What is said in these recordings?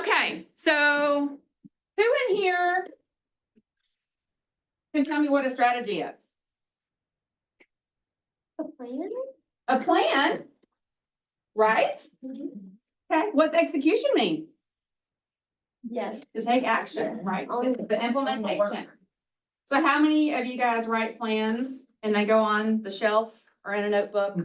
Okay, so who in here can tell me what a strategy is? A plan? A plan, right? Okay, what's execution mean? Yes. To take action, Yes. right? The implementation. So how many of you guys write plans and they go on the shelf or in a notebook?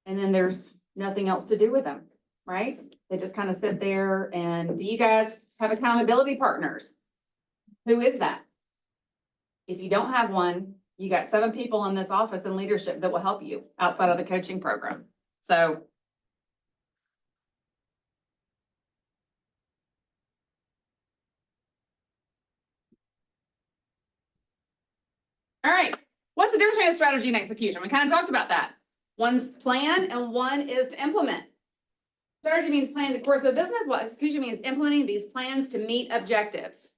And then there's nothing else to do with them, right? They just kind of sit there. And do you guys have accountability partners? Who is that? If you don't have one, you got 7 people in this office in leadership that will help you outside of the coaching program. So. All right, what's the difference between a strategy and execution? We kind of talked about that. One's plan and one is to implement. Strategy means planning the course of business, while execution means implementing these plans to meet objectives.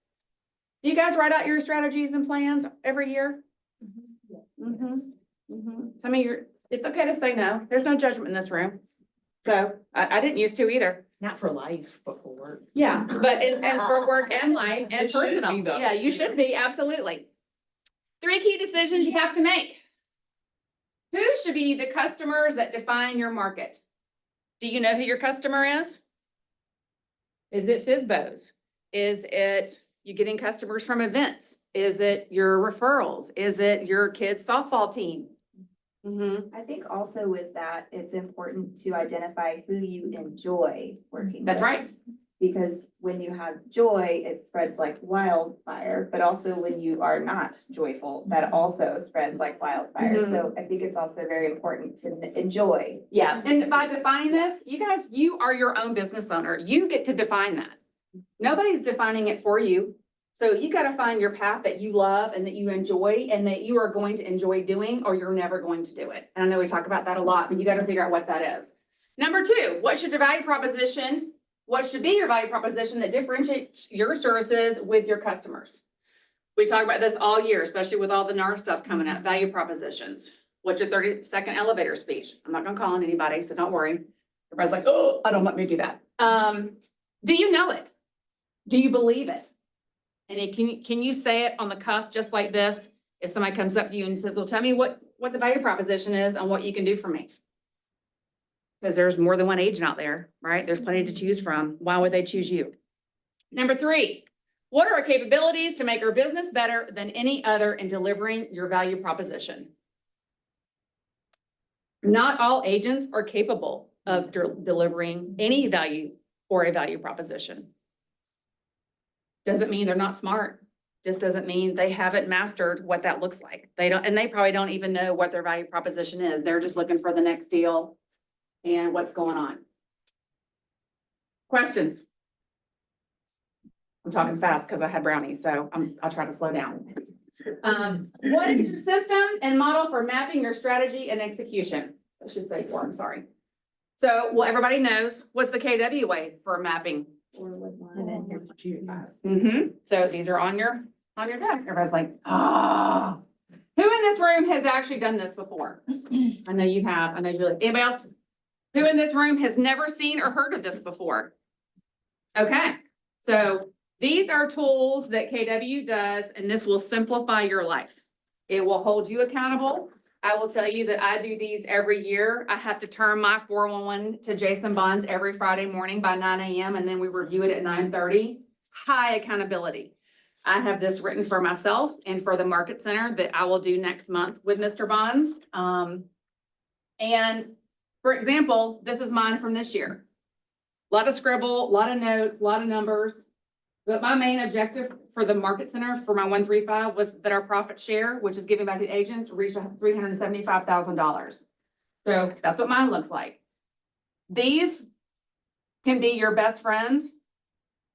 Do you guys write out your strategies and plans every year? Some of your, it's okay to say no. There's no judgment in this room. So I didn't used to either. Not for life, but for work. Yeah, but and for work and life and It should be, personal. though. Yeah, you should be, absolutely. 3 key decisions you have to make. Who should be the customers that define your market? Do you know who your customer is? Is it FSBOs? Is it you getting customers from events? Is it your referrals? Is it your kids' softball team? I think also with that, it's important to identify who you enjoy working That's with. right. Because when you have joy, it spreads like wildfire, but also when you are not joyful, that also spreads like wildfire. Mhm. So I think it's also very important to enjoy. Yeah, and by defining this, you guys, you are your own business owner. You get to define that. Nobody's defining it for you. So you got to find your path that you love and that you enjoy and that you are going to enjoy doing, or you're never going to do it. And I know we talk about that a lot, but you got to figure out what that is. Number 2, what should your value proposition? What should be your value proposition that differentiates your services with your customers? We talk about this all year, especially with all the NAR stuff coming up, value propositions. What's your 30-second elevator speech? I'm not gonna call on anybody, so don't worry. Everybody's like, oh, I don't want me to do that. Do you know it? Do you believe it? And can you say it on the cuff just like this? If somebody comes up to you and says, well, tell me what the value proposition is and what you can do for me. Because there's more than one agent out there, right? There's plenty to choose from. Why would they choose you? Number 3, what are our capabilities to make our business better than any other in delivering your value proposition? Not all agents are capable of delivering any value or a value proposition. Doesn't mean they're not smart. Just doesn't mean they haven't mastered what that looks like. They don't, and they probably don't even know what their value proposition is. They're just looking for the next deal and what's going on. Questions? I'm talking fast because I had brownies, so I'll try to slow down. What is your system and model for mapping your strategy and execution? I should say 4, I'm sorry. So, well, everybody knows, what's the KW way for mapping? So these are on your desk. Everybody's like, ah. Who in this room has actually done this before? I know you have. I know Julie. Anybody else? Who in this room has never seen or heard of this before? Okay, so these are tools that KW does, and this will simplify your life. It will hold you accountable. I will tell you that I do these every year. I have to turn my 411 to Jason Bonds every Friday morning by 9 a.m. and then we review it at 9:30. High accountability. I have this written for myself and for the market center that I will do next month with Mr. Bonds. And for example, this is mine from this year. A lot of scribble, a lot of notes, a lot of numbers. But my main objective for the market center for my 135 was that our profit share, which is giving back to agents, reached $375,000. So that's what mine looks like. These can be your best friend,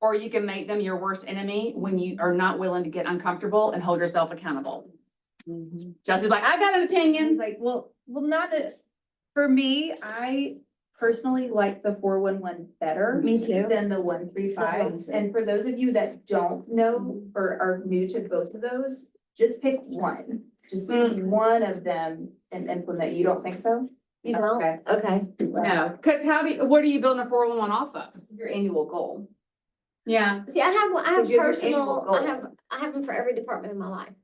or you can make them your worst enemy when you are not willing to get uncomfortable and hold yourself accountable. Jesse's like, I got an opinion. It's like, well, not for me, I personally like the 411 better. Me too. Than the 135. And for those of you that don't know or are new to both of those, just pick one. Just pick one of them and implement. You don't think so? You don't? Okay. Okay. No, because what are you building a 401 off of? Your annual goal. Yeah, See, I have Because you have your annual personal, goal. I have them for every department in my life,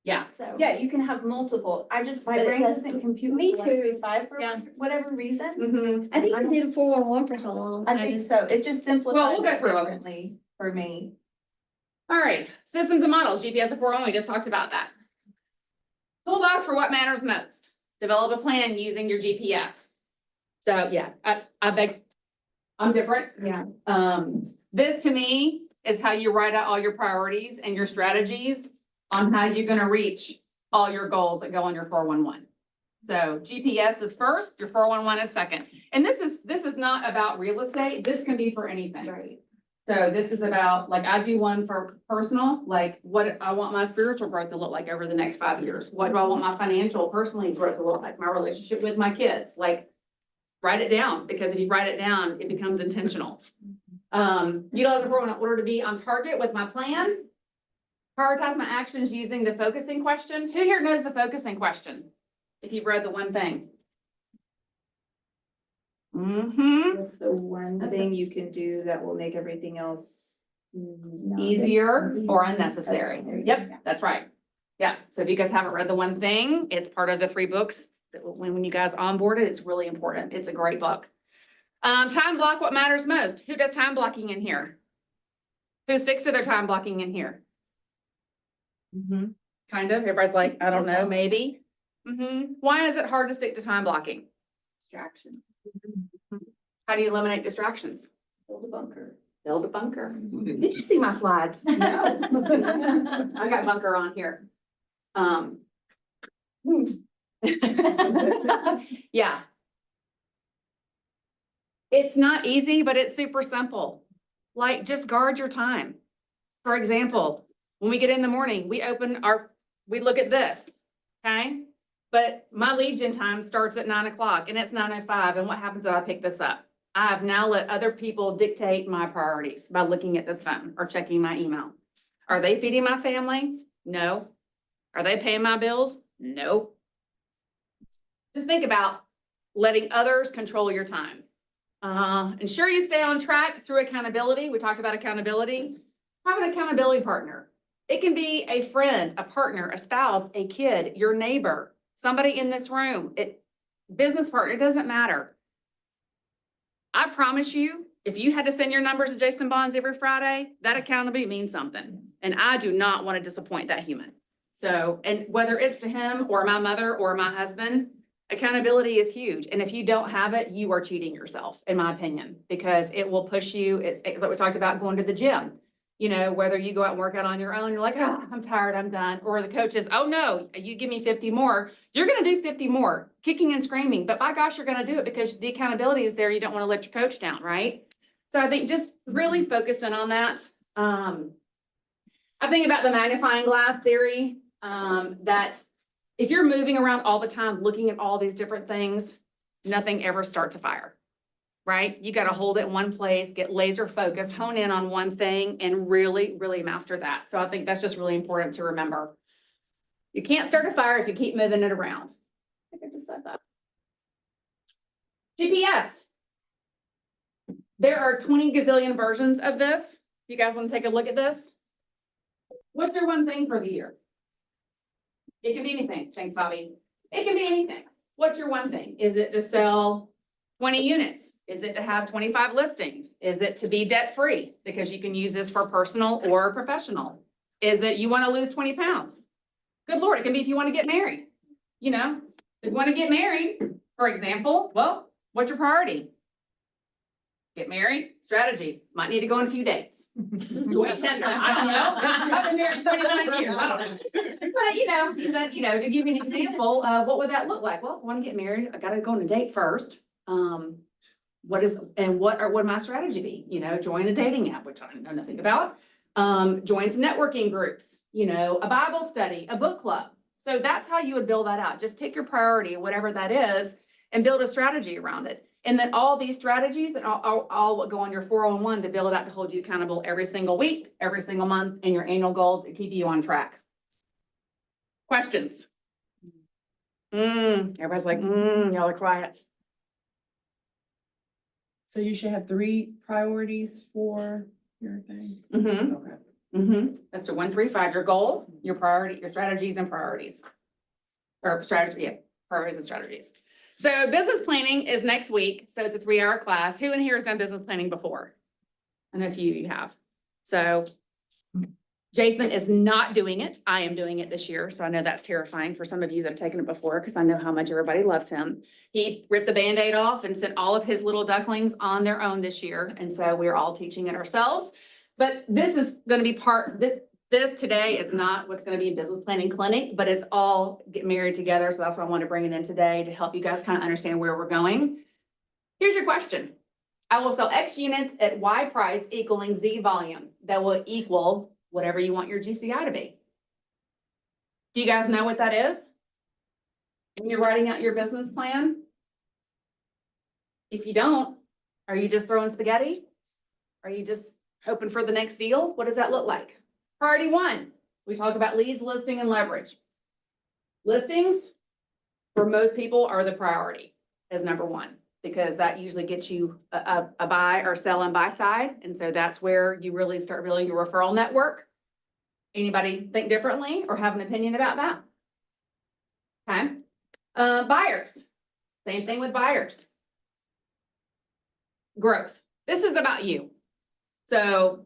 yeah. so. Yeah, you can have multiple. My But it brain doesn't- doesn't compute. me with one through too. Five for Yeah. whatever reason. Mhm. I think I did a 411 for so long. I think just- so. It just Well, simplifies we'll go it through 'em. differently for me. All right, systems and models, GPS of 401, we just talked about that. Toolbox for what matters most. Develop a plan using your GPS. So, yeah, I beg, I'm different. Yeah. This to me is how you write out all your priorities and your strategies on how you're gonna reach all your goals that go on your 411. So GPS is first, your 411 is second. And this is not about real estate. This can be for anything. Right. So this is about, like, I do one for personal, like what I want my spiritual growth to look like over the next 5 years. What do I want my financial, personally growth to look like? My relationship with my kids, like, write it down, because if you write it down, it becomes intentional. Utilize the 411 in order to be on target with my plan. Prioritize my actions using the focusing question. Who here knows the focusing question? If you've read the one thing. Mm-hmm. What's the one thing you can do that will make everything else? Easier or unnecessary. Okay, there you Yep, go. that's right. Yeah, so if you guys haven't read the one thing, it's part of the 3 books. That when you guys onboarded, it's really important. It's a great book. Time block what matters most. Who does time blocking in here? Who sticks to their time blocking in here? Kind of. Everybody's like, I don't know, maybe. Why is it hard to stick to time blocking? Distraction. How do you eliminate distractions? Build a bunker. Build a bunker. Did you see my slides? No. I got bunker on here. Yeah. It's not easy, but it's super simple. Like, just guard your time. For example, when we get in the morning, we look at this, okay? But my lead gen time starts at 9 o'clock and it's 9:05. And what happens if I pick this up? I have now let other people dictate my priorities by looking at this phone or checking my email. Are they feeding my family? No. Are they paying my bills? No. Just think about letting others control your time. Ensure you stay on track through accountability. We talked about accountability. Have an accountability partner. It can be a friend, a partner, a spouse, a kid, your neighbor, somebody in this room, business partner, it doesn't matter. I promise you, if you had to send your numbers to Jason Bonds every Friday, that accountability means something. And I do not want to disappoint that human. So, and whether it's to him or my mother or my husband, accountability is huge. And if you don't have it, you are cheating yourself, in my opinion, because it will push you. It's like we talked about going to the gym. You know, whether you go out and work out on your own, you're like, oh, I'm tired, I'm done. Or the coach is, oh no, you give me 50 more. You're going to do 50 more, kicking and screaming. But by gosh, you're going to do it because the accountability is there. You don't want to let your coach down, right? So I think just really focusing on that. I think about the magnifying glass theory, that if you're moving around all the time, looking at all these different things, nothing ever starts a fire. Right? You got to hold it in one place, get laser focused, hone in on one thing and really, really master that. So I think that's just really important to remember. You can't start a fire if you keep moving it around. I think I just said that. GPS. There are 20 gazillion versions of this. You guys want to take a look at this? What's your one thing for the year? It can be anything. Thanks, Bobby. It can be anything. What's your one thing? Is it to sell 20 units? Is it to have 25 listings? Is it to be debt-free? Because you can use this for personal or professional. Is it you want to lose 20 pounds? Good Lord, it can be if you want to get married. You know, if you want to get married, for example, well, what's your priority? Get married, strategy, might need to go on a few dates. Join Tinder, I don't know. I've been married 29 years, I don't know. But to give you an example, what would that look like? Well, I want to get married, I gotta go on a date first. What would my strategy be? You know, join a dating app, which I know nothing about. Join some networking groups, a Bible study, a book club. So that's how you would build that out. Just pick your priority, whatever that is, and build a strategy around it. And then all these strategies and all will go on your 401 to build out to hold you accountable every single week, every single month, and your annual goal to keep you on track. Questions? Everybody's like, y'all are quiet. So you should have 3 priorities for your thing. Mm-hmm. Okay. That's the 1, 3, 5, your goal, your priority, your strategies and priorities. Or strategy, yeah, priorities and strategies. So business planning is next week. So it's a 3-hour class. Who in here has done business planning before? I know a few of you have. So Jason is not doing it. I am doing it this year. So I know that's terrifying for some of you that have taken it before, because I know how much everybody loves him. He ripped the Band-Aid off and sent all of his little ducklings on their own this year. And so we're all teaching it ourselves. But this is gonna be this today is not what's gonna be a business planning clinic, but it's all get married together. So that's why I want to bring it in today, to help you guys kind of understand where we're going. Here's your question. I will sell X units at Y price equaling Z volume that will equal whatever you want your GCI to be. Do you guys know what that is? When you're writing out your business plan? If you don't, are you just throwing spaghetti? Are you just hoping for the next deal? What does that look like? Priority 1, we talk about leads, listing, and leverage. Listings, for most people, are the priority as number 1, because that usually gets you a buy or sell and buy side. And so that's where you really start building your referral network. Anybody think differently or have an opinion about that? Okay. Buyers, same thing with buyers. Growth. This is about you. So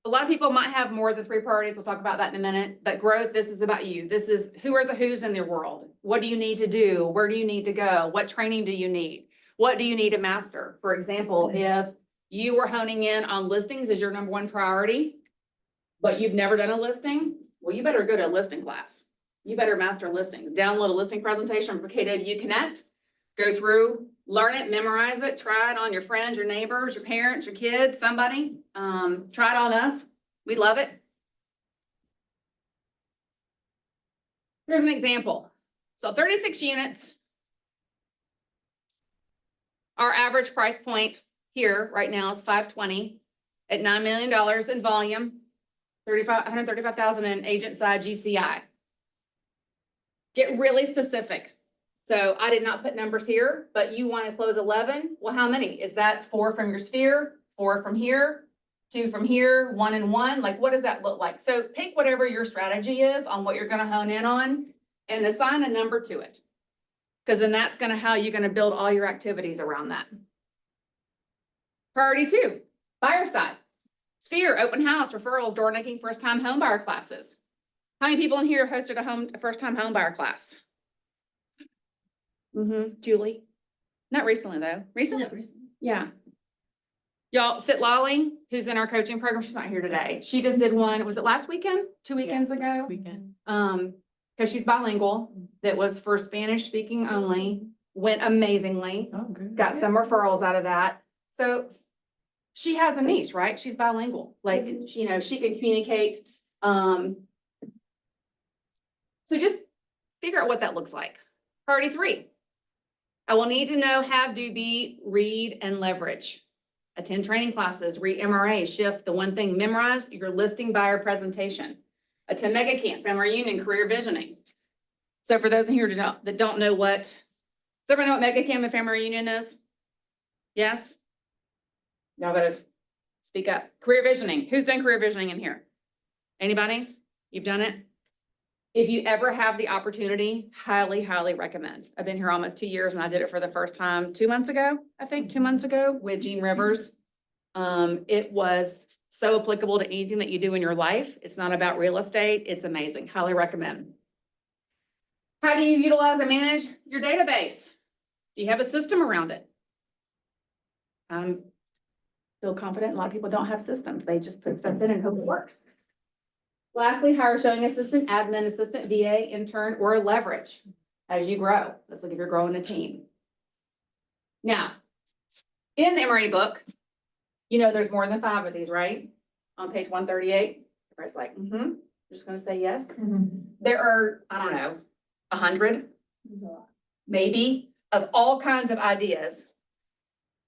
a lot of people might have more than 3 priorities. We'll talk about that in a minute, but growth, this is about you. This is who are the who's in their world. What do you need to do? Where do you need to go? What training do you need? What do you need to master? For example, if you were honing in on listings as your number 1 priority, but you've never done a listing, well, you better go to a listing class. You better master listings. Download a listing presentation for KW Connect. Go through, learn it, memorize it, try it on your friends, your neighbors, your parents, your kids, somebody. Try it on us. We love it. Here's an example. So 36 units. Our average price point here right now is $520 at $9 million in volume, 135,000 in agent side GCI. Get really specific. So I did not put numbers here, but you want to close 11. Well, how many? Is that 4 from your sphere, 4 from here, 2 from here, 1 and 1? Like, what does that look like? So pick whatever your strategy is on what you're going to hone in on and assign a number to it. Because then that's going to how you're going to build all your activities around that. Priority 2, buyer side. Sphere, open house, referrals, door knocking, first time home buyer classes. How many people in here hosted a first time home buyer class? Julie. Not recently though. Recently? Yeah. Y'all, Laughlin, who's in our coaching program, she's not here today. She just did one, was it last weekend? 2 weekends ago? This weekend. Because she's bilingual, that was for Spanish speaking only, went amazingly. Oh, good. Got some referrals out of that. So she has a niche, right? She's bilingual, like, you know, she can communicate. So just figure out what that looks like. Priority 3. I will need to know, have, do, be, read, and leverage. Attend training classes, read MRA, shift, the one thing, memorize your listing buyer presentation. Attend mega camp, family reunion, career visioning. So for those in here that don't know what, does everyone know what mega camp and family reunion is? Yes? Y'all gotta speak up. Career visioning. Who's done career visioning in here? Anybody? You've done it? If you ever have the opportunity, highly, highly recommend. I've been here almost 2 years and I did it for the first time 2 months ago, I think 2 months ago with Gene Rivers. It was so applicable to anything that you do in your life. It's not about real estate. It's amazing. Highly recommend. How do you utilize and manage your database? Do you have a system around it? Feel confident. A lot of people don't have systems. They just put stuff in and hope it works. Lastly, hire a showing assistant, admin assistant, VA, intern, or leverage as you grow. Let's look if you're growing a team. Now, in the MRE book, you know there's more than 5 of these, right? On page 138, everybody's like, I'm just gonna say yes. There are, I don't know, 100, maybe, of all kinds of ideas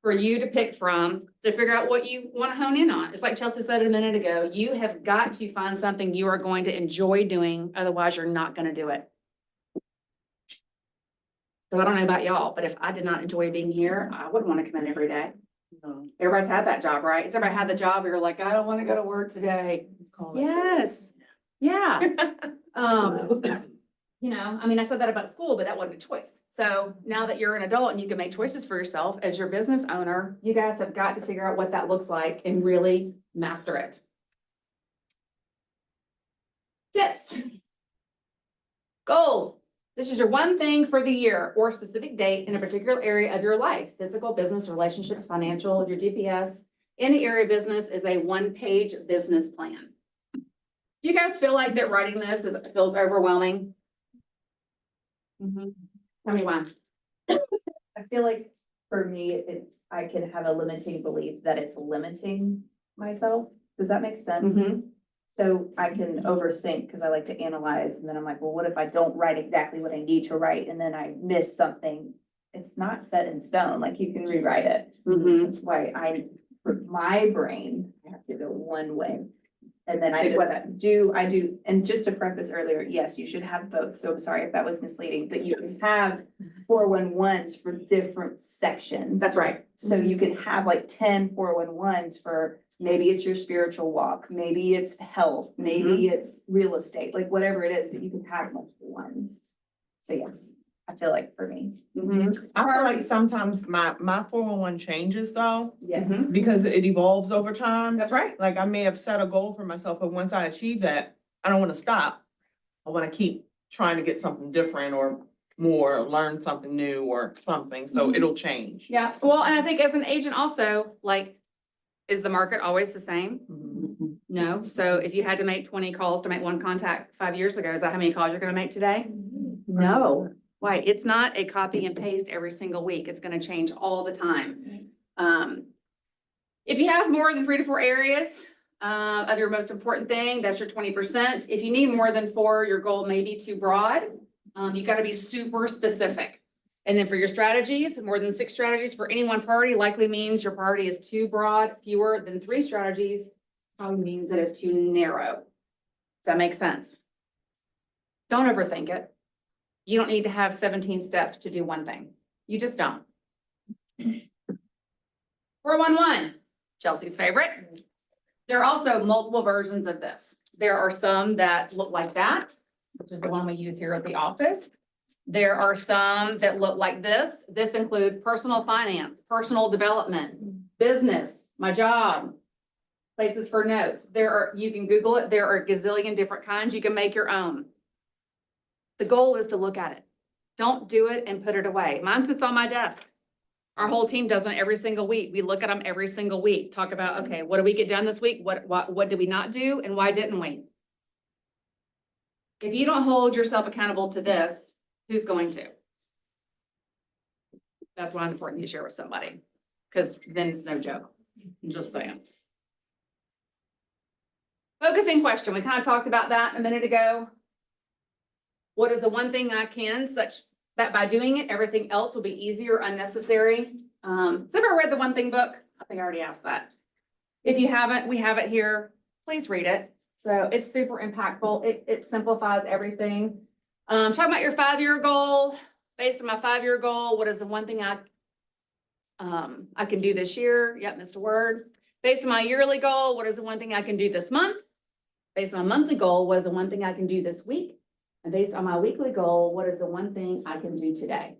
for you to pick from to figure out what you want to hone in on. It's like Chelsea said a minute ago, you have got to find something you are going to enjoy doing, otherwise you're not going to do it. But I don't know about y'all, but if I did not enjoy being here, I wouldn't want to come in every day. Everybody's had that job, right? Has everybody had the job where you're like, I don't want to go to work today? Call it. Yes, yeah. You know, I mean, I said that about school, but that wasn't a choice. So now that you're an adult and you can make choices for yourself as your business owner, you guys have got to figure out what that looks like and really master it. Tips. Goal. This is your one thing for the year or specific date in a particular area of your life, physical, business, relationships, financial, your GPS. Any area of business is a one-page business plan. Do you guys feel like that writing this feels overwhelming? Tell me why. I feel like for me, I can have a limiting belief that it's limiting myself. Does that make sense? So I can overthink because I like to analyze and then I'm like, well, what if I don't write exactly what I need to write and then I miss something? It's not set in stone, like you can rewrite it. That's why for my brain, I have to go one way. And then I do, and just to preface earlier, yes, you should have both. So I'm sorry if that was misleading, but you can have 411s for different sections. That's right. So you can have like 10 411s for maybe it's your spiritual walk, maybe it's health, maybe it's real estate, like whatever it is, but you can have multiple ones. So yes, I feel like for me. I feel like sometimes my 411 changes though, Yes. because it evolves over time. That's right. Like I may have set a goal for myself, but once I achieve that, I don't want to stop. I want to keep trying to get something different or more, or learn something new or something, so it'll change. Yeah, well, and I think as an agent also, like, is the market always the same? No, so if you had to make 20 calls to make one contact 5 years ago, is that how many calls you're gonna make today? No, why? It's not a copy and paste every single week. It's gonna change all the time. If you have more than 3 to 4 areas of your most important thing, that's your 20%. If you need more than 4, your goal may be too broad. You gotta be super specific. And then for your strategies, more than 6 strategies for any one priority likely means your priority is too broad. Fewer than 3 strategies probably means it is too narrow. Does that make sense? Don't overthink it. You don't need to have 17 steps to do one thing. You just don't. 411, Chelsea's favorite. There are also multiple versions of this. There are some that look like that, which is the one we use here at the office. There are some that look like this. This includes personal finance, personal development, business, my job, places for notes. You can Google it. There are a gazillion different kinds. You can make your own. The goal is to look at it. Don't do it and put it away. Mine sits on my desk. Our whole team does it every single week. We look at them every single week. Talk about, okay, what did we get done this week? What did we not do? And why didn't we? If you don't hold yourself accountable to this, who's going to? That's why it's important to share with somebody, because then it's no joke. I'm just saying. Focusing question. We kind of talked about that a minute ago. What is the one thing I can, such that by doing it, everything else will be easier, unnecessary? Has ever read the One Thing book? I think I already asked that. If you haven't, we have it here. Please read it. So it's super impactful. It simplifies everything. Talking about your 5-year goal. Based on my 5-year goal, what is the one thing I can do this year? Yep, missed a word. Based on my yearly goal, what is the one thing I can do this month? Based on my monthly goal, what is the one thing I can do this week? And based on my weekly goal, what is the one thing I can do today?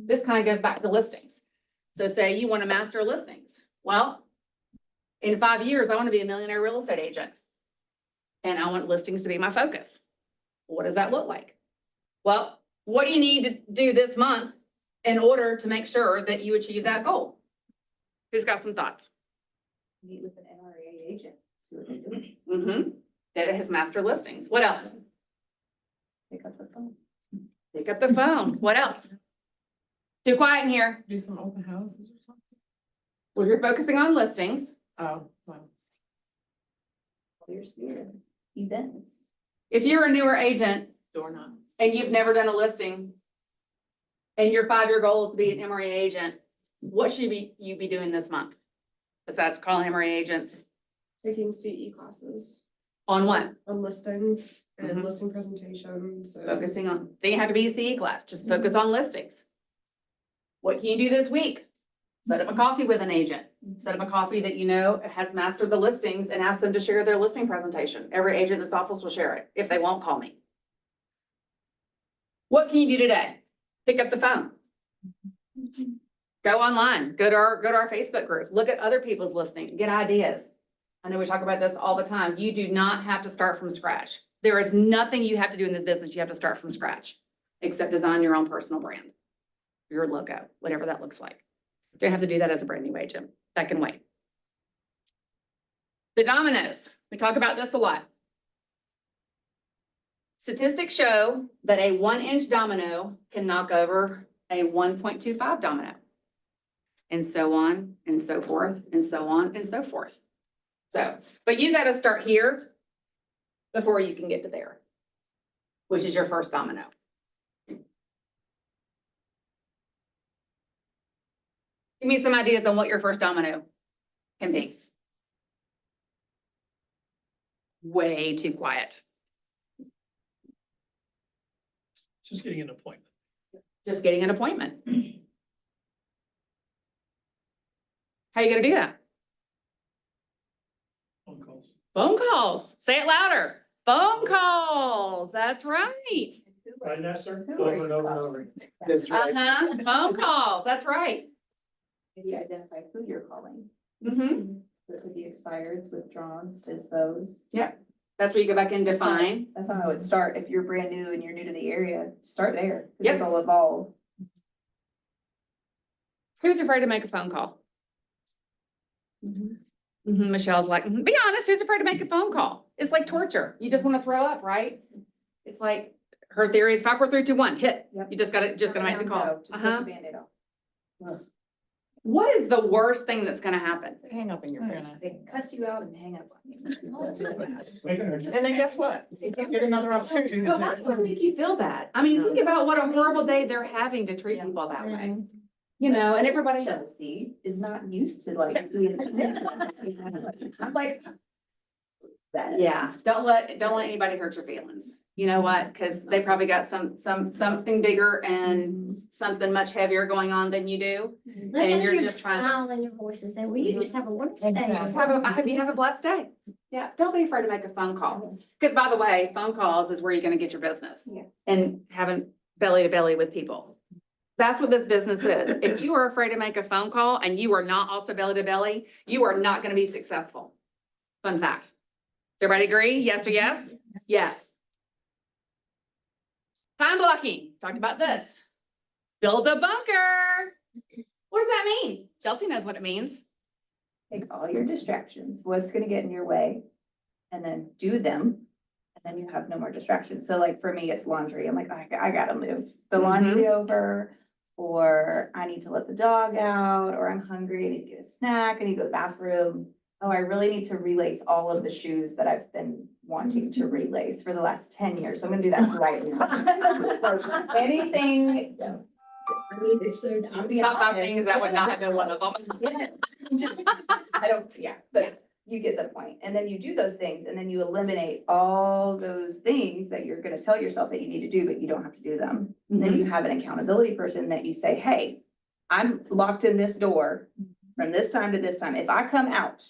This kind of goes back to listings. So say you want to master listings. Well, in 5 years, I want to be a millionaire real estate agent. And I want listings to be my focus. What does that look like? Well, what do you need to do this month in order to make sure that you achieve that goal? Who's got some thoughts? Meet with an NRA agent, see what they're doing. That has master listings. What else? Pick up the phone. Pick up the phone. What else? Too quiet in here. Do some open houses or something. Well, you're focusing on listings. Oh, well. Clear spirit. Events. If you're a newer agent Door knob. and you've never done a listing and your 5-year goal is to be an MRA agent, what should you be doing this month? Besides calling MRA agents Taking CE classes on what? on listings and Mhm. listing presentations. And Focusing on, they have to be a CE class, just focus on listings. What can you do this week? Set up a coffee with an agent. Set up a coffee that you know has mastered the listings and ask them to share their listing presentation. Every agent in this office will share it. If they won't, call me. What can you do today? Pick up the phone. Go online, go to our Facebook group, look at other people's listings, get ideas. I know we talk about this all the time. You do not have to start from scratch. There is nothing you have to do in this business. You have to start from scratch, except design your own personal brand, your logo, whatever that looks like. You don't have to do that as a brand new agent. That can wait. The dominoes, we talk about this a lot. Statistics show that a 1-inch domino can knock over a 1.25 domino. And so on and so forth, and so on and so forth. So, but you gotta start here before you can get to there, which is your first domino. Give me some ideas on what your first domino can be. Way too quiet. Just getting an appointment. Just getting an appointment. How you gonna do that? Phone calls. Phone calls. Say it louder. Phone calls. That's right. Right, Nestor? Who are Over and you over and calling? over. That's right. Uh-huh. Phone calls. That's right. Maybe identify who you're calling. Mm-hmm. So it could be expireds, withdrawns, dispos. That's where you go back and define. That's how I would start. If you're brand new and you're new to the area, start there. 'Cause Yep. It'll evolve. Who's afraid to make a phone call? Michelle's like, "Mhm, be honest, who's afraid to make a phone call? It's like torture. You just want to throw up, right? It's like, her theory is 5, 4, 3, 2, 1, hit. Yep. You just gotta make the No, call. just rip Uh-huh. the Band-Aid off. What is the worst thing that's gonna happen? Hang up in your phone. They cuss you out and hang up on you. And then guess what? You get another opportunity. But why does it make you feel bad? I mean, think about what a horrible day they're having to treat people that way. You know, and everybody. Chelsea is not used to like. I'm like. That. Yeah, don't let anybody hurt your feelings. You know what? Cause they probably got something bigger and something much heavier going on than you do. Let And them you're hear the just trying- smile in your voice and say, well, you just have a wonderful day. I hope you have a blessed day. Yeah, don't be afraid to make a phone call. Cause by the way, phone calls is where you're gonna get your business. Yeah. And having belly to belly with people. That's what this business is. If you are afraid to make a phone call and you are not also belly to belly, you are not gonna be successful. Fun fact. Does everybody agree? Yes or yes? Yes. Time blocking. Talked about this. Build a bunker. What does that mean? Chelsea knows what it means. Take all your distractions, what's gonna get in your way, and then do them. And then you have no more distractions. So like for me, it's laundry. I'm like, I gotta move the laundry over. Or I need to let the dog out, or I'm hungry, I need to get a snack, I need to go to the bathroom. Oh, I really need to relace all of the shoes that I've been wanting to relace for the last 10 years. So I'm gonna do that right now. Anything. Top 5 things, that would not have been one of them. I don't, yeah, but you get the point. And then you do those things and then you eliminate all those things that you're gonna tell yourself that you need to do, but you don't have to do them. And then you have an accountability person that you say, hey, I'm locked in this door from this time to this time. If I come out,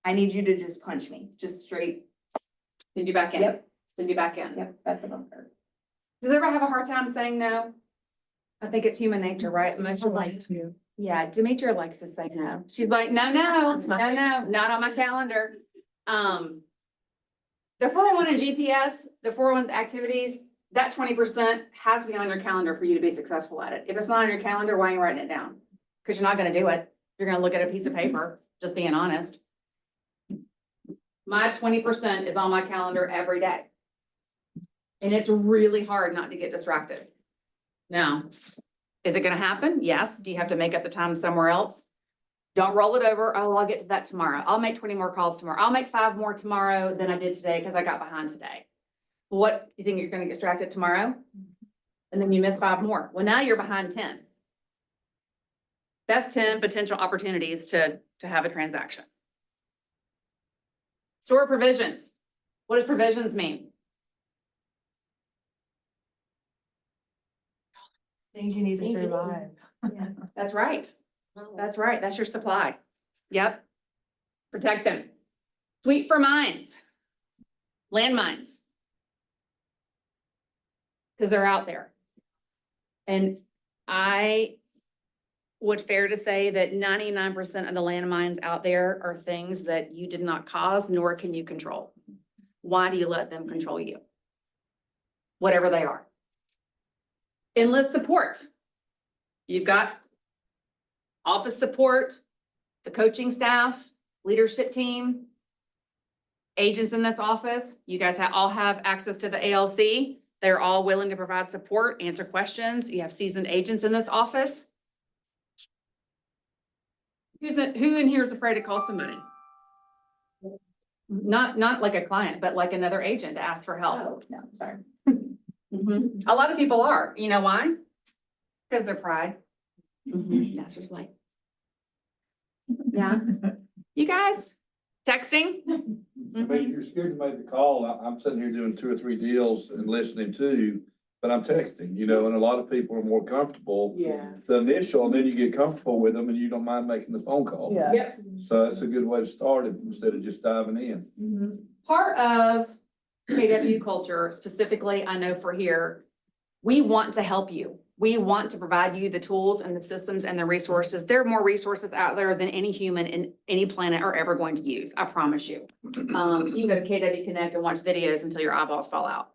I need you to just punch me, just straight. Send you back in. Yep. Send you back in. Yep, that's a bunker. Does everybody have a hard time saying no? I think it's human nature, right? Most are like, to. yeah, Demetria likes to say no. She's like, no, not on my calendar. The 401 and GPS, the 401 activities, that 20% has to be on your calendar for you to be successful at it. If it's not on your calendar, why are you writing it down? Because you're not gonna do it. You're gonna look at a piece of paper, just being honest. My 20% is on my calendar every day. And it's really hard not to get distracted. Now, is it gonna happen? Yes. Do you have to make up the time somewhere else? Don't roll it over. Oh, I'll get to that tomorrow. I'll make 20 more calls tomorrow. I'll make 5 more tomorrow than I did today because I got behind today. What, you think you're gonna get distracted tomorrow? And then you miss 5 more. Well, now you're behind 10. That's 10 potential opportunities to have a transaction. Store provisions. What does provisions mean? Things you need to survive. That's right. That's right. That's your supply. Yep. Protect them. Sweep for mines. Landmines. Cause they're out there. And I would fair to say that 99% of the landmines out there are things that you did not cause, nor can you control. Why do you let them control you? Whatever they are. Enlist support. You've got office support, the coaching staff, leadership team, agents in this office. You guys all have access to the ALC. They're all willing to provide support, answer questions. You have seasoned agents in this office. Who in here is afraid to call somebody? Not like a client, but like another agent to ask for help. Oh, no, sorry. Mhm. A lot of people are. You know why? Because they're pride. That's just like. Yeah. You guys, texting? I mean, you're scared to make the call. I'm sitting here doing 2 or 3 deals and listening to you, but I'm texting, you know, and a lot of people are more comfortable. Yeah. The initial, and then you get comfortable with them and you don't mind making the phone call. Yeah. Yep. So that's a good way to start it instead of just diving in. Part of KW culture specifically, I know for here, we want to help you. We want to provide you the tools and the systems and the resources. There are more resources out there than any human in any planet are ever going to use. I promise you. You can go to KW Connect and watch videos until your eyeballs fall out.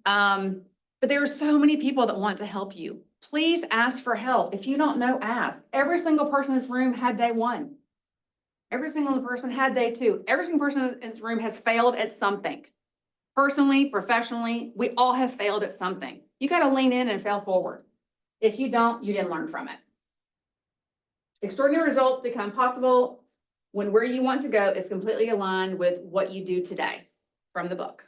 But there are so many people that want to help you. Please ask for help. If you don't know, ask. Every single person in this room had day 1. Every single person had day 2. Every single person in this room has failed at something. Personally, professionally, we all have failed at something. You got to lean in and fail forward. If you don't, you didn't learn from it. Extraordinary results become possible when where you want to go is completely aligned with what you do today from the book.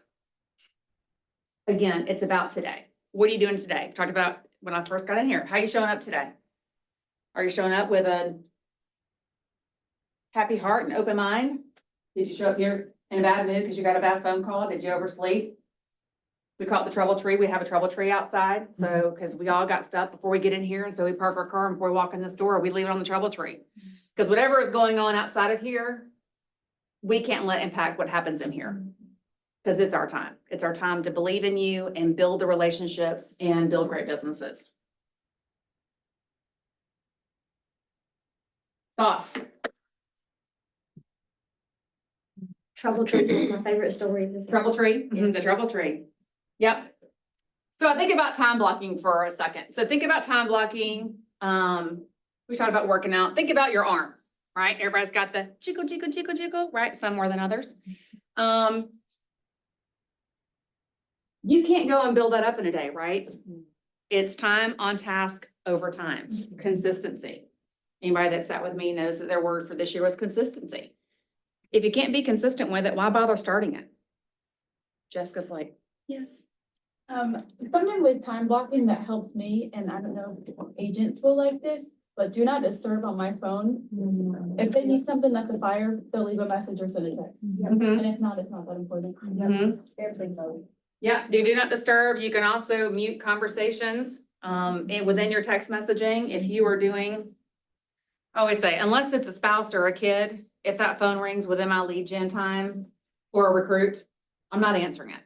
Again, it's about today. What are you doing today? We talked about when I first got in here. How are you showing up today? Are you showing up with a happy heart and open mind? Did you show up here in a bad mood because you got a bad phone call? Did you oversleep? We call it the trouble tree. We have a trouble tree outside. So, because we all got stuff before we get in here. And so we park our car and before we walk in this door, we leave it on the trouble tree. Because whatever is going on outside of here, we can't let impact what happens in here. Because it's our time. It's our time to believe in you and build the relationships and build great businesses. Thoughts? Trouble tree is one of my favorite stories. Trouble tree, the trouble tree. Yep. So I think about time blocking for a second. So think about time blocking. We talked about working out. Think about your arm, right? Everybody's got the jiggle, jiggle, jiggle, jiggle, right? Some more than others. You can't go and build that up in a day, right? It's time on task over time, consistency. Anybody that sat with me knows that their word for this year was consistency. If you can't be consistent with it, why bother starting it? Jessica's like, yes. Something with time blocking that helped me, and I don't know if agents will like this, but do not disturb on my phone. If they need something that's a fire, they'll leave a message or send a text. And if not, it's not that important. Everything goes. Yeah, do not disturb. You can also mute conversations and within your text messaging. If you are doing, I always say, unless it's a spouse or a kid, if that phone rings within my lead gen time or a recruit, I'm not answering it.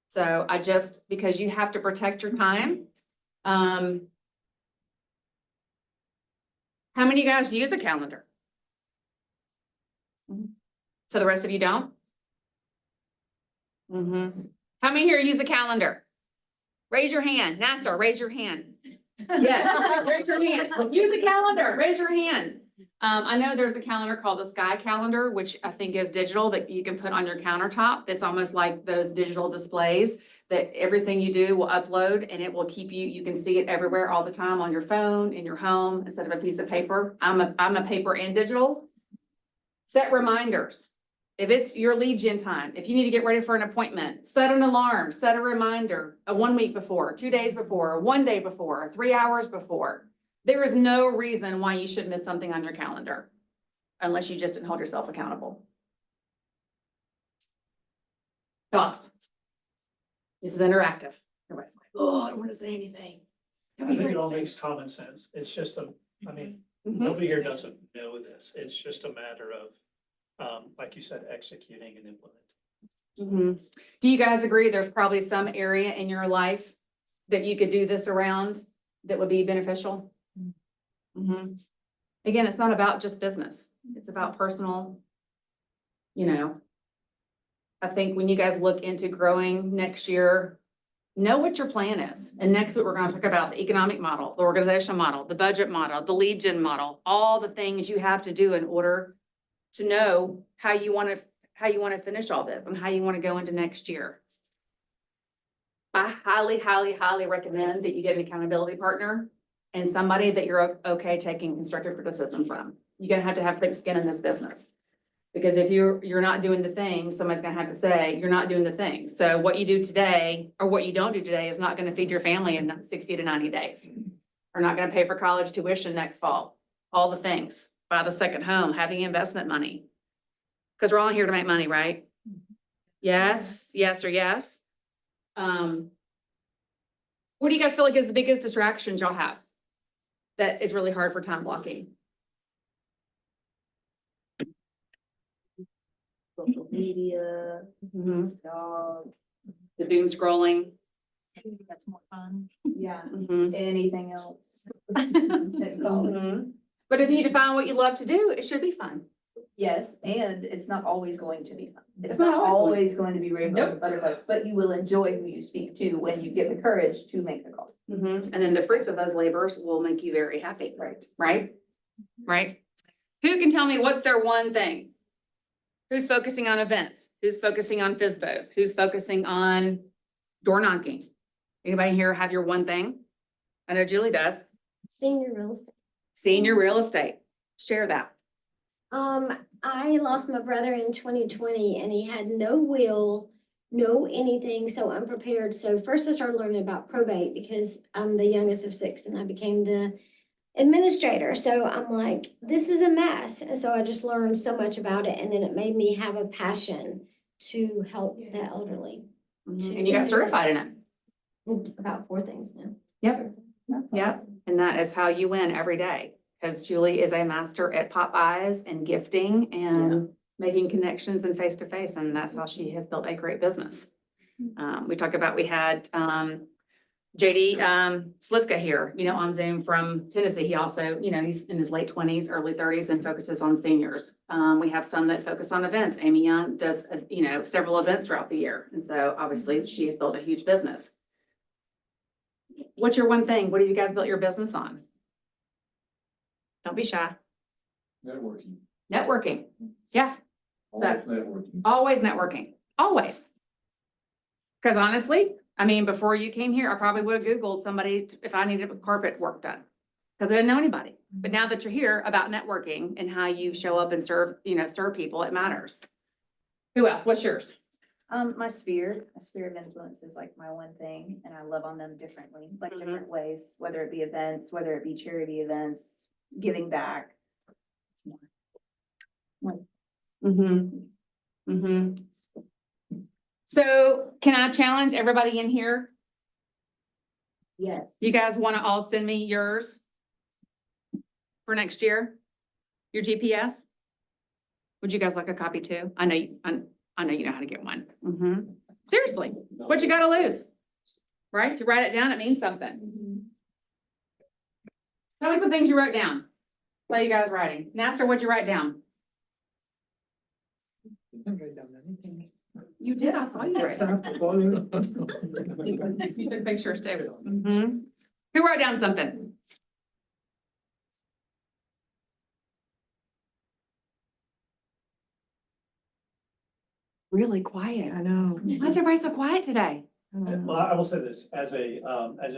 So because you have to protect your time. How many of you guys use a calendar? So the rest of you don't? How many here use a calendar? Raise your hand. Nasser, raise your hand. Yes, raise your hand. Use a calendar, raise your hand. I know there's a calendar called the Sky Calendar, which I think is digital that you can put on your countertop. It's almost like those digital displays that everything you do will upload and it will keep you can see it everywhere all the time on your phone, in your home, instead of a piece of paper. I'm a paper and digital. Set reminders. If it's your lead gen time, if you need to get ready for an appointment, set an alarm, set a reminder, 1 week before, 2 days before, 1 day before, 3 hours before. There is no reason why you should miss something on your calendar unless you just didn't hold yourself accountable. Thoughts? This is interactive. Everybody's like, oh, I don't want to say anything. I think it all makes common sense. It's just I mean, nobody here doesn't know this. It's just a matter of, like you said, executing and implementing. Do you guys agree there's probably some area in your life that you could do this around that would be beneficial? Mhm. Again, it's not about just business. It's about personal, you know. I think when you guys look into growing next year, know what your plan is. And next week, we're gonna talk about the economic model, the organizational model, the budget model, the lead gen model, all the things you have to do in order to know how you wanna finish all this and how you wanna go into next year. I highly, highly, highly recommend that you get an accountability partner and somebody that you're okay taking constructive criticism from. You're gonna have to have thick skin in this business. Because if you're not doing the thing, somebody's gonna have to say, you're not doing the thing. So what you do today or what you don't do today is not gonna feed your family in 60 to 90 days. Or not gonna pay for college tuition next fall. All the things, buy the second home, have the investment money. Because we're all here to make money, right? Yes, yes, or yes. What do you guys feel like is the biggest distractions y'all have? That is really hard for time blocking? Social media, Mhm. dog, The doom scrolling. that's more fun. Yeah. Mhm. Anything else? Mhm. But if you define what you love to do, it should be fun. Yes, and it's not always going to be fun. It's It's not not always always going to be rainbow Nope. and butterflies, but you will enjoy who you speak to when you get the courage to make the call. Mhm. And then the fruits of those labors will make you very happy. Right. Right? Right? Who can tell me what's their one thing? Who's focusing on events? Who's focusing on FISBOs? Who's focusing on door knocking? Anybody here have your one thing? I know Julie does. Senior real estate. Senior real estate. Share that. I lost my brother in 2020 and he had no will, no anything, so unprepared. So first I started learning about probate because I'm the youngest of six and I became the administrator. So I'm like, this is a mess. And so I just learned so much about it. And then it made me have a passion to help the elderly. Mhm. And you got certified in it. About 4 things now. Yep. Yep. And that is how you win every day. Because Julie is a master at pop eyes and gifting and making connections and face to face. And that's how she has built a great business. We talk about, we had JD Slivka here, on Zoom from Tennessee. He also, he's in his late 20s, early 30s and focuses on seniors. We have some that focus on events. Amy Young does, several events throughout the year. And so obviously she has built a huge business. What's your one thing? What have you guys built your business on? Don't be shy. Networking. Networking. Yeah, Always networking. always networking, always. Because honestly, before you came here, I probably would have Googled somebody if I needed carpet work done. Because I didn't know anybody. But now that you're here about networking and how you show up and serve people, it matters. Who else? What's yours? My sphere of influence is like my one thing, and I love on them differently, like Mhm. different ways, whether it be events, whether it be charity events, giving back. It's more. Mm-hmm. Mm-hmm. So can I challenge everybody in here? Yes. You guys want to all send me yours for next year? Your GPS? Would you guys like a copy too? I know you know how to get one. Mhm. Seriously, what you gotta lose? Right? If you write it down, it means something. Tell me some things you wrote down. What are you guys writing? Nasser, what'd you write down? You did, I saw you write it. You took pictures too. Mhm. Who wrote down something? Really quiet. I know. Why is everybody so quiet today? Well, I will say this, as a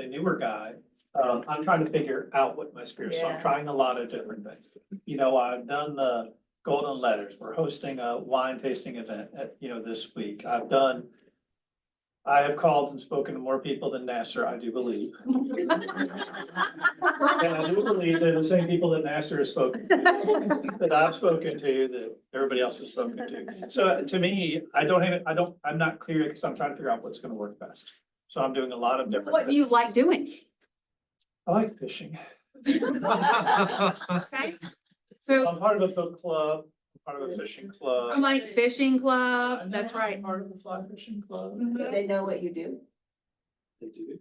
newer guy, I'm trying to figure out what my spirit, so I'm Yeah. trying a lot of different things. I've done the golden letters, we're hosting a wine tasting event this week. I have called and spoken to more people than Nasser, I do believe. And I do believe they're the same people that Nasser has spoken to, that I've spoken to, that everybody else has spoken to. So to me, I'm not clear because I'm trying to figure out what's gonna work best. So I'm doing a lot of different. What do you like doing? I like fishing. Okay. So I'm part of a book club, part of a fishing club. I'm like fishing I club, know that's I'm right. Part of the fly fishing club. Mhm. They know what you do. They do.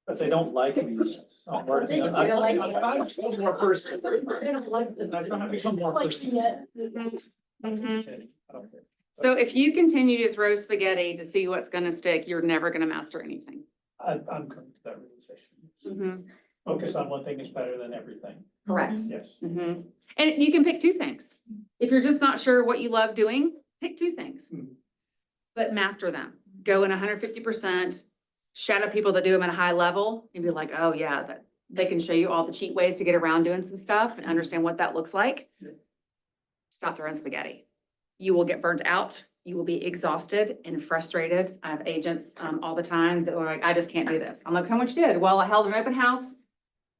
But they don't like me yet. I'm working on. They don't like I'm trying to become more personal. They don't like me. I'm trying to become more personal. Mhm. Mhm. I don't care. So if you continue to throw spaghetti to see what's gonna stick, you're never gonna master anything. I'm coming to that realization. Mhm. Focus on one thing is better than everything. Correct. Yes. Mhm. And you can pick two things. If you're just not sure what you love doing, pick two things. Mhm. But master them. Go in 150%. Shadow people that do them at a high level and be like, oh yeah, that they can show you all the cheat ways to get around doing some stuff and understand what that looks like. Yeah. Stop throwing spaghetti. You will get burnt out. You will be exhausted and frustrated. I have agents all the time that are like, I just can't do this. I'm like, how much you did? Well, I held an open house.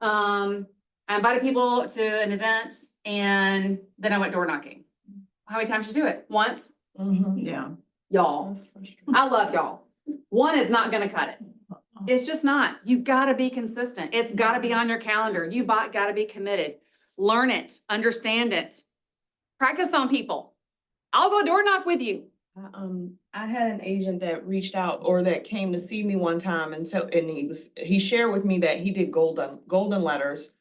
I invited people to an event and then I went door knocking. How many times did you do it? Once? Yeah. Y'all. That's frustrating. I love y'all. One is not gonna cut it. It's just not. You've gotta be consistent. It's gotta be on your calendar. You gotta be committed. Learn it, understand it. Practice on people. I'll go door knock with you. I had an agent that reached out or that came to see me one time and he shared with me that he did golden letters.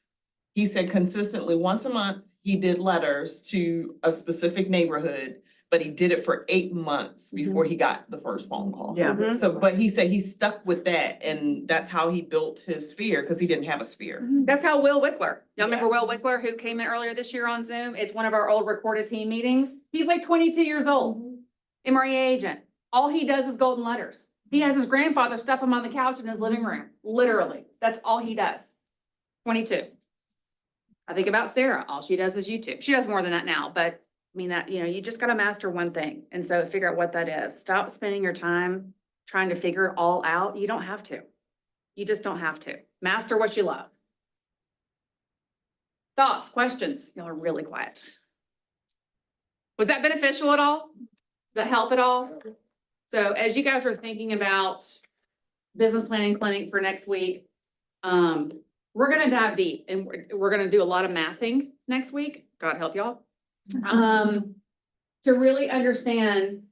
He said consistently once a month, he did letters to a specific neighborhood, but he did it for 8 months before he got the first phone call. Mhm. So, but he said he stuck with that and that's how he built his sphere, because he didn't have a sphere. That's how Will Wickler, y'all remember Will Wickler who came in earlier this year on Zoom? It's one of our old recorded team meetings. He's like 22 years old, MREA agent. All he does is golden letters. He has his grandfather stuff him on the couch in his living room, literally. That's all he does. 22. I think about Sarah, all she does is YouTube. She does more than that now, but I mean that, you just gotta master one thing. And so figure out what that is. Stop spending your time trying to figure it all out. You don't have to. You just don't have to. Master what you love. Thoughts, questions? Y'all are really quiet. Was that beneficial at all? Did that help at all? So as you guys are thinking about business planning clinic for next week, we're gonna dive deep and we're gonna do a lot of mathing next week. God help y'all. To really understand,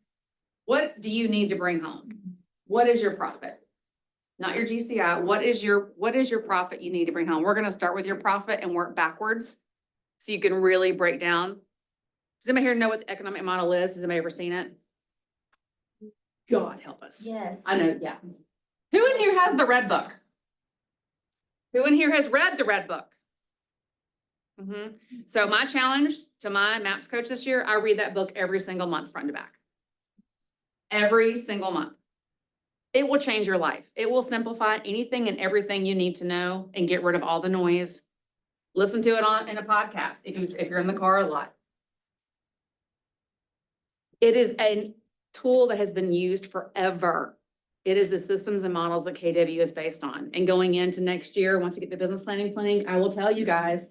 what do you need to bring home? What is your profit? Not your GCI. What is your profit you need to bring home? We're gonna start with your profit and work backwards. So you can really break down. Does anybody here know what the economic model is? Has anybody ever seen it? God help us. Yes. I know, yeah. Who in here has the red book? Who in here has read the red book? So my challenge to my MAPS coach this year, I read that book every single month, front to back. Every single month. It will change your life. It will simplify anything and everything you need to know and get rid of all the noise. Listen to it in a podcast if you're in the car a lot. It is a tool that has been used forever. It is the systems and models that KW is based on. And going into next year, once you get the business planning clinic, I will tell you guys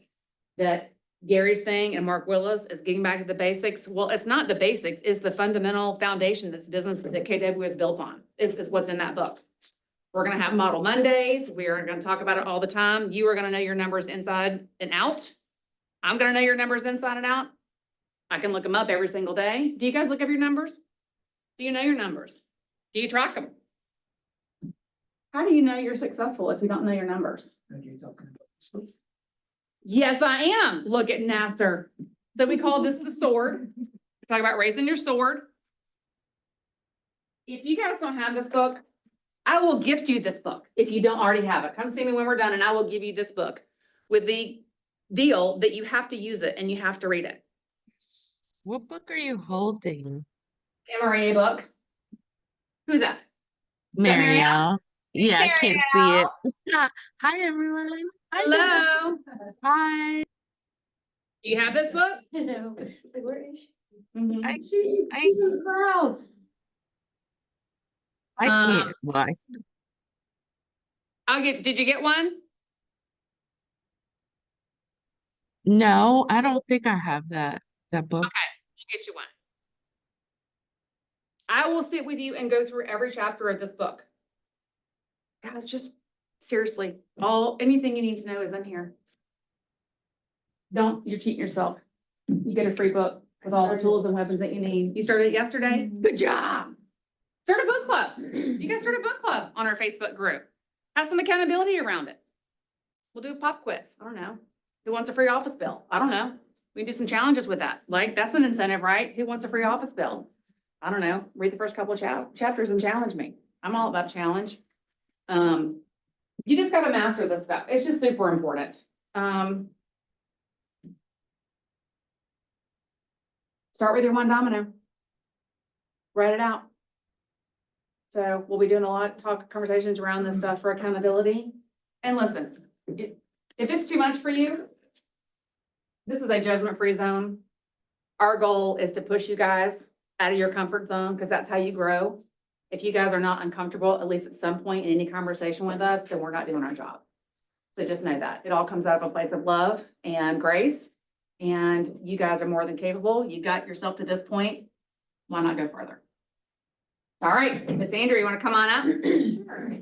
that Gary's thing and Mark Willis is getting back to the basics. Well, it's not the basics, it's the fundamental foundation that's business that KW is built on. Is what's in that book. We're gonna have model Mondays. We are gonna talk about it all the time. You are gonna know your numbers inside and out. I'm gonna know your numbers inside and out. I can look them up every single day. Do you guys look up your numbers? Do you know your numbers? Do you track them? How do you know you're successful if you don't know your numbers? Yes, I am. Look at Nasser. So we call this the sword. We talk about raising your sword. If you guys don't have this book, I will gift you this book if you don't already have it. Come see me when we're done and I will give you this book with the deal that you have to use it and you have to read it. What book are you holding? MRA book. Who's that? Is that Marielle? Marielle. Yeah, I can't see it. Hi, everyone. Hi, Dara. Hello. Hi. Do you have this book? No. So where is she? I- She's in the crowds. I can't. Well, Did you get one? no, I don't think I have that book. Okay, we'll get you one. I will sit with you and go through every chapter of this book. Guys, just Seriously, anything you need to know is in here. You're cheating yourself. You get a free book with all the tools and weapons that you need. You started it yesterday? Good job. Start a book club. You guys start a book club on our Facebook group. Have some accountability around it. We'll do a pop quiz. I don't know. Who wants a free office bill? I don't know. We can do some challenges with that. Like, that's an incentive, right? Who wants a free office bill? I don't know. Read the first couple of chapters and challenge me. I'm all about challenge. You just gotta master this stuff. It's just super important. Start with your one domino. Write it out. So we'll be doing a lot of conversations around this stuff for accountability. And listen, if it's too much for you, this is a judgment-free zone. Our goal is to push you guys out of your comfort zone, because that's how you grow. If you guys are not uncomfortable, at least at some point in any conversation with us, then we're not doing our job. So just know that. It all comes out of a place of love and grace. And you guys are more than capable. You got yourself to this point. Why not go further? All right, Miss Andrew, you want to come on up? Sure.